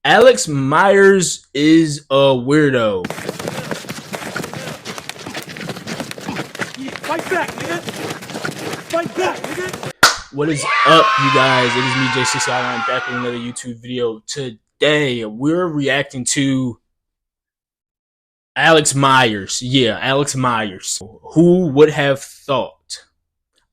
Alex Myers is a weirdo. Fight back, nigga! Fight back, nigga! What is up, you guys? It is me, J6. I'm back with another YouTube video. Today, we're reacting to Alex Myers. Yeah, Alex Myers. Who would have thought?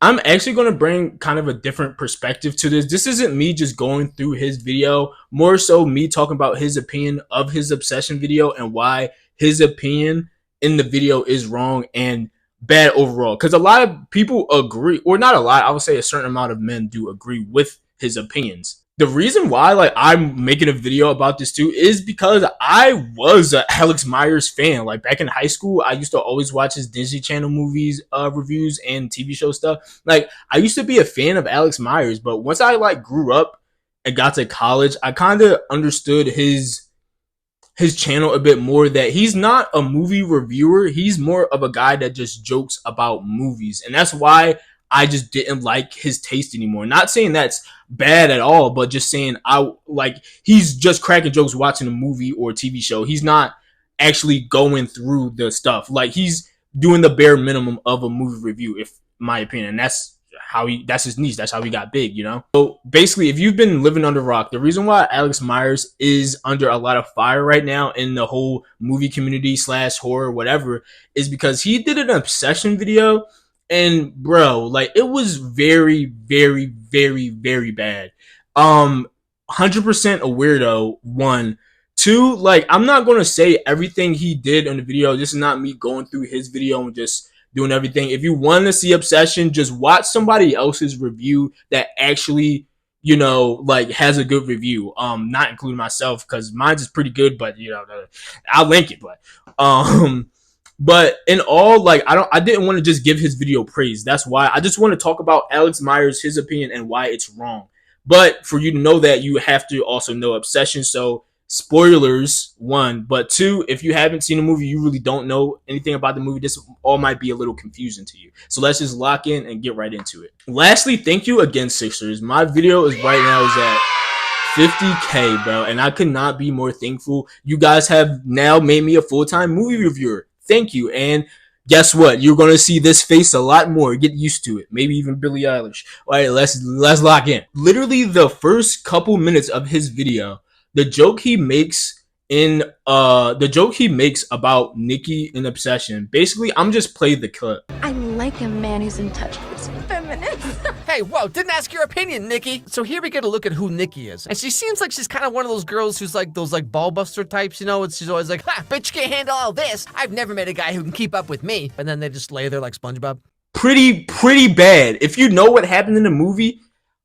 I'm actually going to bring kind of a different perspective to this. This isn't me just going through his video, more so me talking about his opinion of his obsession video and why his opinion in the video is wrong and bad overall. Because a lot of people agree, or not a lot, I would say a certain amount of men do agree with his opinions. The reason why I'm making a video about this too is because I was a Alex Myers fan. Like back in high school, I used to always watch his Disney Channel movies, reviews and TV show stuff. Like I used to be a fan of Alex Myers, but once I grew up and got to college, I kind of understood his channel a bit more, that he's not a movie reviewer. He's more of a guy that just jokes about movies. And that's why I just didn't like his taste anymore. Not saying that's bad at all, but just saying he's just cracking jokes watching a movie or TV show. He's not actually going through the stuff. Like he's doing the bare minimum of a movie review, if my opinion. And that's his niche. That's how he got big, you know? So basically, if you've been living under a rock, the reason why Alex Myers is under a lot of fire right now in the whole movie community slash horror, whatever, is because he did an obsession video. And bro, it was very, very, very, very bad. 100% a weirdo. One. Two, I'm not gonna say everything he did in the video. This is not me going through his video and just doing everything. If you want to see obsession, just watch somebody else's review that actually, has a good review. Not including myself, because mine's is pretty good, but I'll link it. But in all, I didn't want to just give his video praise. That's why I just want to talk about Alex Myers, his opinion, and why it's wrong. But for you to know that, you have to also know obsession. So spoilers, one, but two, if you haven't seen the movie, you really don't know anything about the movie, this all might be a little confusing to you. So let's just lock in and get right into it. Lastly, thank you again, Sixers. My video is right now is at 50K, bro, and I could not be more thankful. You guys have now made me a full-time movie reviewer. Thank you. And guess what? You're gonna see this face a lot more. Get used to it. Maybe even Billie Eilish. All right, let's lock in. Literally, the first couple minutes of his video, the joke he makes about Nikki in Obsession. Basically, I'm just playing the clip. I like a man who's in touch with his feminine. Hey, whoa, didn't ask your opinion, Nikki. So here we get a look at who Nikki is. And she seems like she's kind of one of those girls who's like those ball buster types, you know? She's always like, ha, bitch can't handle all this. I've never met a guy who can keep up with me. And then they just lay there like SpongeBob. Pretty bad. If you know what happened in the movie,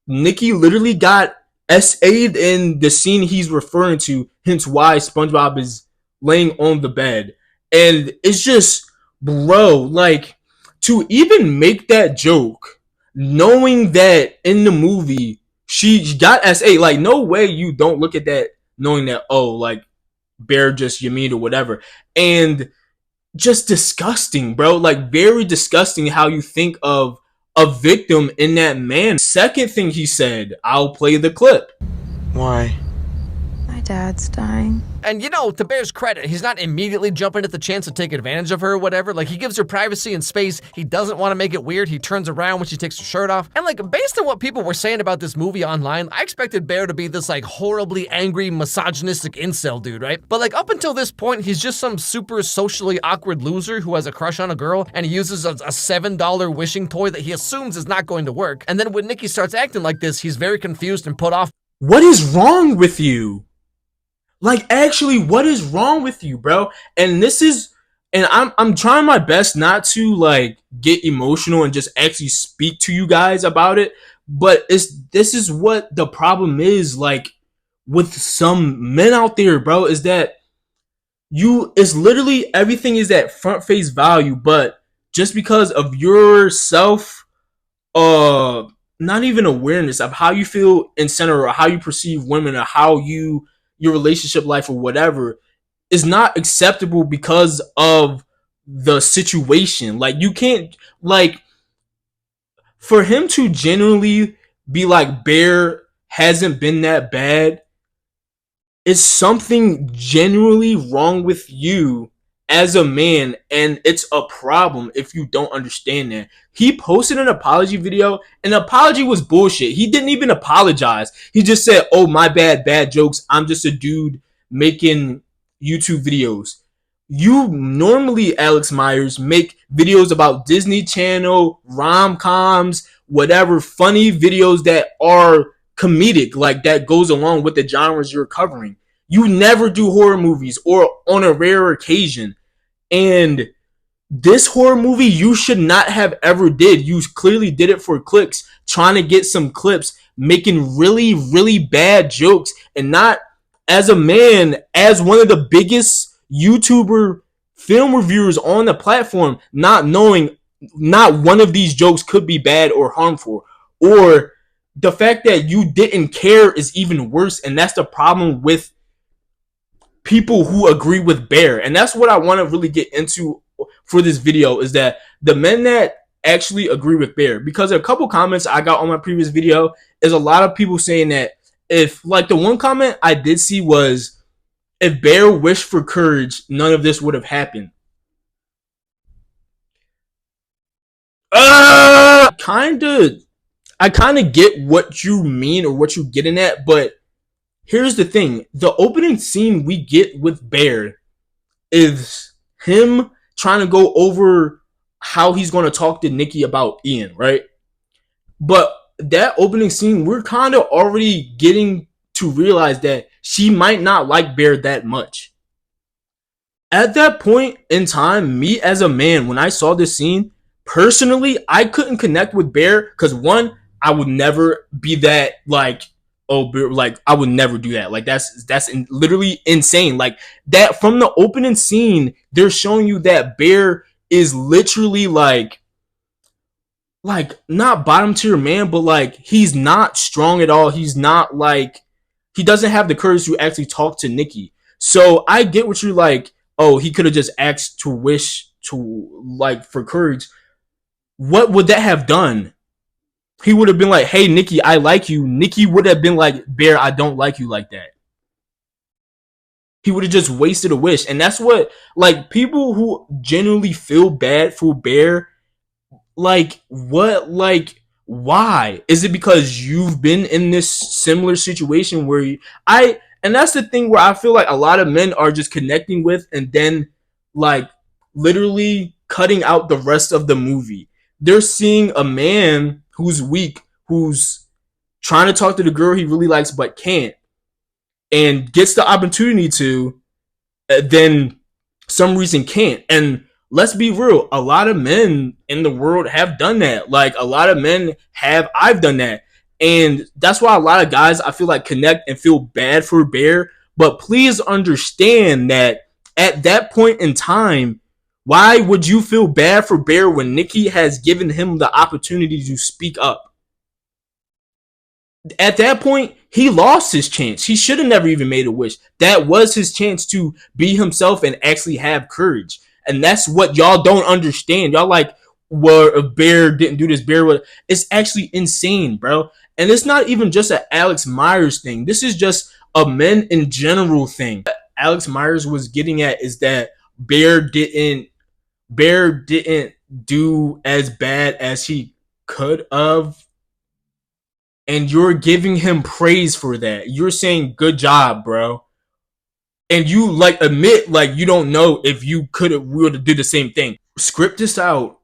Nikki literally got SA'd in the scene he's referring to, hence why SpongeBob is laying on the bed. And it's just, bro, to even make that joke, knowing that in the movie she got SA, no way you don't look at that knowing that, oh, Bear just Yamin or whatever. And just disgusting, bro. Very disgusting how you think of a victim in that man. Second thing he said, I'll play the clip. Why? My dad's dying. And to Bear's credit, he's not immediately jumping at the chance to take advantage of her or whatever. He gives her privacy and space. He doesn't want to make it weird. He turns around when she takes her shirt off. And based on what people were saying about this movie online, I expected Bear to be this horribly angry, misogynistic incel dude, right? But up until this point, he's just some super socially awkward loser who has a crush on a girl, and he uses a $7 wishing toy that he assumes is not going to work. And then when Nikki starts acting like this, he's very confused and put off. What is wrong with you? Actually, what is wrong with you, bro? And I'm trying my best not to get emotional and just actually speak to you guys about it, but this is what the problem is with some men out there, bro, is that it's literally everything is at front face value, but just because of your self not even awareness of how you feel in center, or how you perceive women, or how your relationship life or whatever is not acceptable because of the situation. You can't, for him to genuinely be Bear hasn't been that bad, Is something genuinely wrong with you as a man, and it's a problem if you don't understand that. He posted an apology video, and the apology was bullshit. He didn't even apologize. He just said, "Oh, my bad jokes. I'm just a dude making YouTube videos." You normally, Alex Myers, make videos about Disney Channel, rom-coms, whatever, funny videos that are comedic, like that goes along with the genres you're covering. You never do horror movies, or on a rare occasion. And this horror movie you should not have ever did. You clearly did it for clicks, trying to get some clips, making really bad jokes, and not as a man, as one of the biggest YouTuber film reviewers on the platform, not knowing not one of these jokes could be bad or harmful. Or the fact that you didn't care is even worse, and that's the problem with people who agree with Bear. And that's what I want to really get into for this video, is that the men that actually agree with Bear, because a couple comments I got on my previous video is a lot of people saying that, if like, the one comment I did see was, if Bear wished for courage, none of this would have happened. I kind of get what you mean or what you're getting at, but here's the thing. The opening scene we get with Bear is him trying to go over how he's going to talk to Nikki about Ian, right? But that opening scene, we're kind of already getting to realize that she might not like Bear that much. At that point in time, me as a man, when I saw this scene, personally, I couldn't connect with Bear because, one, I would never be that, like, oh, Bear, like, I would never do that. Like, that's literally insane. Like, that from the opening scene, they're showing you that Bear is literally like not bottom tier man, but like he's not strong at all. He's not like, he doesn't have the courage to actually talk to Nikki. So I get what you're like, oh, he could have just asked to wish to, like, for courage. What would that have done? He would have been like, hey Nikki, I like you. Nikki would have been like, Bear, I don't like you like that. He would have just wasted a wish. And that's what, like, people who genuinely feel bad for Bear, like, what, like, why is it? Because you've been in this similar situation where and that's the thing where I feel like a lot of men are just connecting with, and then, like, literally cutting out the rest of the movie. They're seeing a man who's weak, who's trying to talk to the girl he really likes but can't, and gets the opportunity to, then some reason can't. And let's be real, a lot of men in the world have done that. Like, a lot of men have, I've done that. And that's why a lot of guys, I feel like, connect and feel bad for Bear. But please understand that at that point in time, why would you feel bad for Bear when Nikki has given him the opportunity to speak up? At that point, he lost his chance. He should have never even made a wish. That was his chance to be himself and actually have courage. And that's what y'all don't understand. Y'all like, well, if Bear didn't do this, Bear would. It's actually insane, bro. And it's not even just an Alex Myers thing. This is just a men in general thing. What Alex Myers was getting at is that Bear didn't do as bad as he could have, and you're giving him praise for that. You're saying good job, bro. And you, like, admit, like, you don't know if you could have, would have did the same thing. Script this out.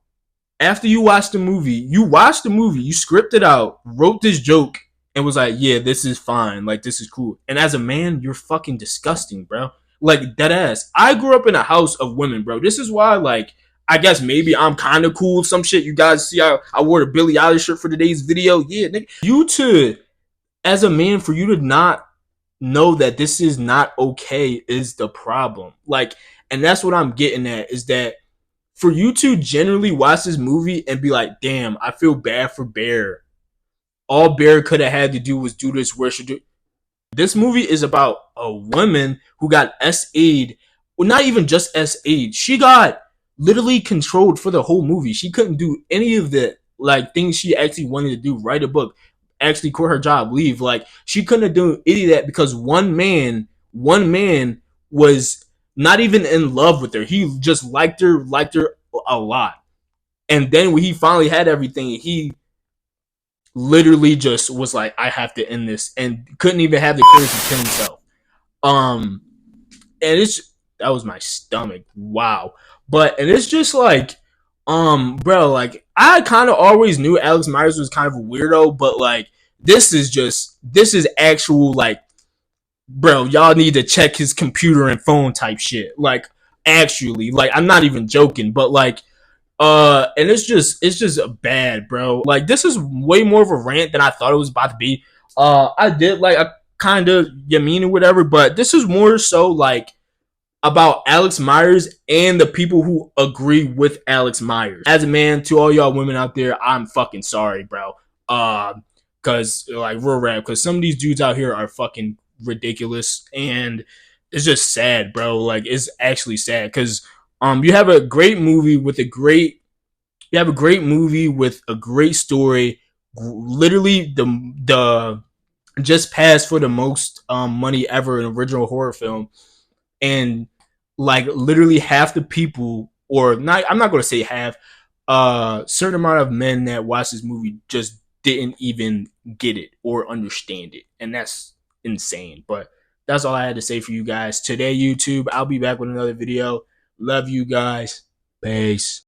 After you watched the movie, you scripted out, wrote this joke, and was like, yeah, this is fine. Like, this is cool. And as a man, you're fucking disgusting, bro. Like, dead ass. I grew up in a house of women, bro. This is why, like, I guess maybe I'm kind of cool. Some shit you guys see, I wore the Billie Eilish shirt for today's video. Yeah, nigga. As a man, for you to not know that this is not okay is the problem. Like, and that's what I'm getting at, is that for you to generally watch this movie and be like, damn, I feel bad for Bear. All Bear could have had to do was do this. Where should do? This movie is about a woman who got SA'd. Well, not even just SA'd. She got literally controlled for the whole movie. She couldn't do any of the, like, things she actually wanted to do. Write a book, actually quit her job, leave. Like, she couldn't have done any of that because one man one man was not even in love with her. He just liked her a lot. And then when he finally had everything, he literally just was like, I have to end this, and couldn't even have the courage to kill himself. Um, and it's that was my stomach. Wow. But and it's just like, bro, like I kind of always knew Alex Myers was kind of a weirdo, but like this is actual like, bro, y'all need to check his computer and phone type shit. Like actually, like I'm not even joking, but like and it's just bad, bro. Like this is way more of a rant than I thought it was about to be. I did like a kind of you mean or whatever, but this is more so like about Alex Myers and the people who agree with Alex Myers. As a man, to all y'all women out there, I'm fucking sorry, bro. Cause like real rap, cause some of these dudes out here are fucking ridiculous, and it's just sad, bro. Like it's actually sad, cause you have a great movie with a great, you have a great movie with a great story. Literally the just passed for the most money ever in original horror film, and like literally half the people, or not, I'm not going to say half, certain amount of men that watched this movie just didn't even get it or understand it, and that's insane. But that's all I had to say for you guys today, YouTube. I'll be back with another video. Love you guys. Peace.